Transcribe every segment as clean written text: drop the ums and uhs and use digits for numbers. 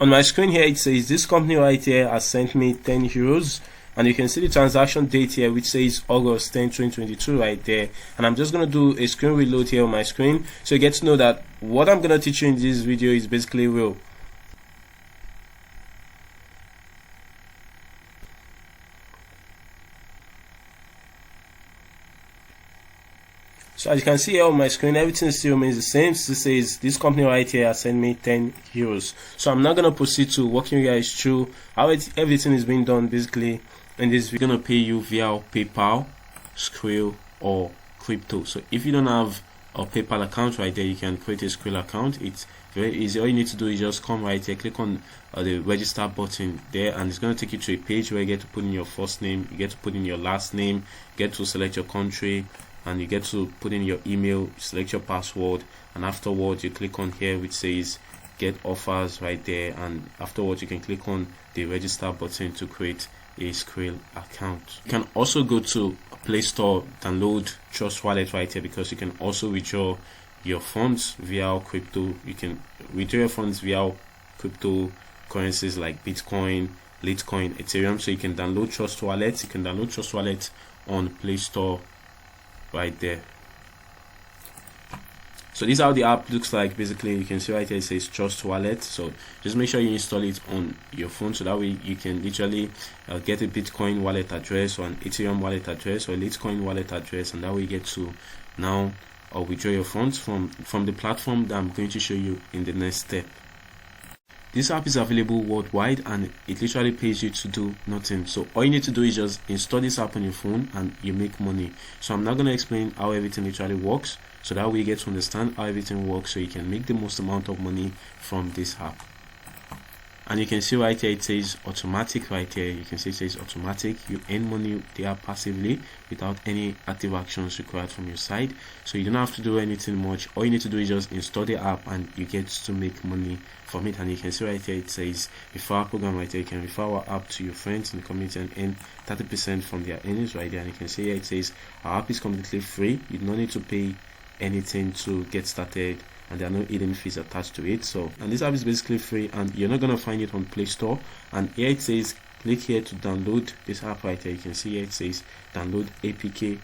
On my screen here, it says this company right here has sent me 10 euros, and you can see the transaction date here, which says August 10, 2022 right there. And I'm just going to do a screen reload here on my screen, so you get to know that what I'm going to teach you in this video is basically real. So as you can see here on my screen, everything still remains the same. So this says this company right here has sent me 10 euros. So I'm not going to proceed to walking you guys through how everything is being done basically. In this, we're going to pay you via PayPal, Skrill, or crypto. So if you don't have a PayPal account right there, you can create a Skrill account. It's very easy. All you need to do is just come right here, click on the register button there, and it's going to take you to a page where you get to put in your first name, you get to put in your last name, you get to select your country, and you get to put in your email, select your password, and afterwards you click on here which says get offers right there, and afterwards you can click on the register button to create a Skrill account. You can also go to Play Store, download Trust Wallet right here, because you can also withdraw your funds via crypto. You can withdraw your funds via cryptocurrencies like Bitcoin, Litecoin, Ethereum. So you can download Trust Wallet. You can download Trust Wallet on Play Store right there. So this is how the app looks like. Basically, you can see right here it says Trust Wallet. So just make sure you install it on your phone, so that way you can literally get a Bitcoin wallet address, or an Ethereum wallet address, or a Litecoin wallet address, and that way you get to now withdraw your funds from the platform that I'm going to show you in the next step. This app is available worldwide, and it literally pays you to do nothing. So all you need to do is just install this app on your phone and you make money. So I'm not going to explain how everything literally works, so that way you get to understand how everything works, so you can make the most amount of money from this app. And you can see right here it says automatic right here. You can see it says automatic. You earn money with the app passively without any active actions required from your side. So you don't have to do anything much. All you need to do is just install the app and you get to make money from it. And you can see right here it says refer our program right here. You can refer our app to your friends in the community and earn 30% from their earnings right there. And you can see here it says our app is completely free. You don't need to pay anything to get started, and there are no hidden fees attached to it. So, and this app is basically free, and you're not going to find it on Play Store. And here it says click here to download this app right here. You can see here it says download APK.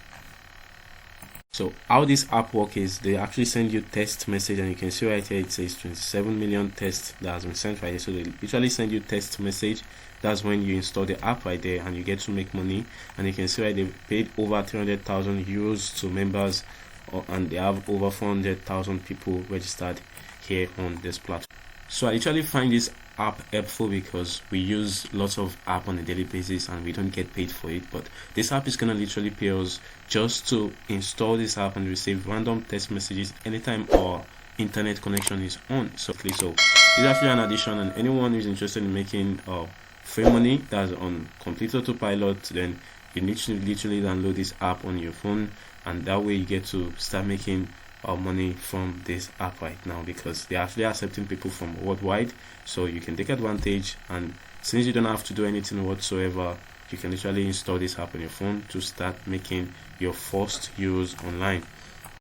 So how this app works is they actually send you test message, and you can see right here it says 27 million tests that has been sent right here. So they literally send you test message. That's when you install the app right there, and you get to make money. And you can see right, they've paid over 300,000 euros to members, and they have over 400,000 people registered here on this platform. So I literally find this app helpful because we use lots of app on a daily basis and we don't get paid for it, but this app is gonna literally pay us just to install this app and receive random text messages anytime our internet connection is on. So this is actually an addition, and anyone who is interested in making free money that's on complete autopilot, then you need to literally download this app on your phone, and that way you get to start making money from this app right now, because they're actually accepting people from worldwide. So you can take advantage, and since you don't have to do anything whatsoever, you can literally install this app on your phone to start making your first euros online.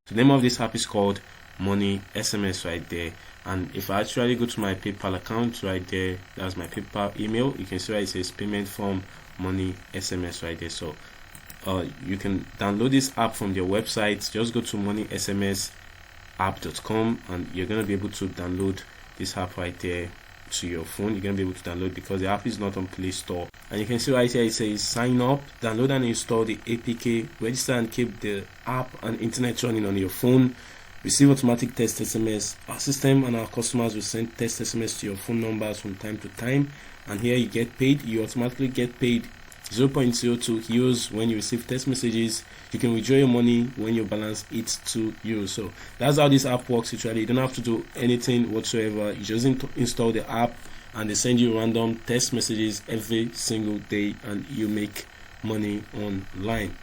The name of this app is called Money SMS right there. And if I actually go to my PayPal account right there, that's my PayPal email, you can see right, it says payment from Money SMS right there. So you can download this app from their website. Just go to moneysmsapp.com and you're going to be able to download this app right there to your phone. You're going to be able to download because the app is not on Play Store. And you can see right here it says sign up, download and install the APK, register and keep the app and internet running on your phone, receive automatic text SMS. Our system and our customers will send text SMS to your phone numbers from time to time, and here you get paid. You automatically get paid 0.02 euros when you receive text messages. You can withdraw your money when your balance hits 2 euros. So that's how this app works. Literally, you don't have to do anything whatsoever. You just install the app and they send you random text messages every single day, and you make money online.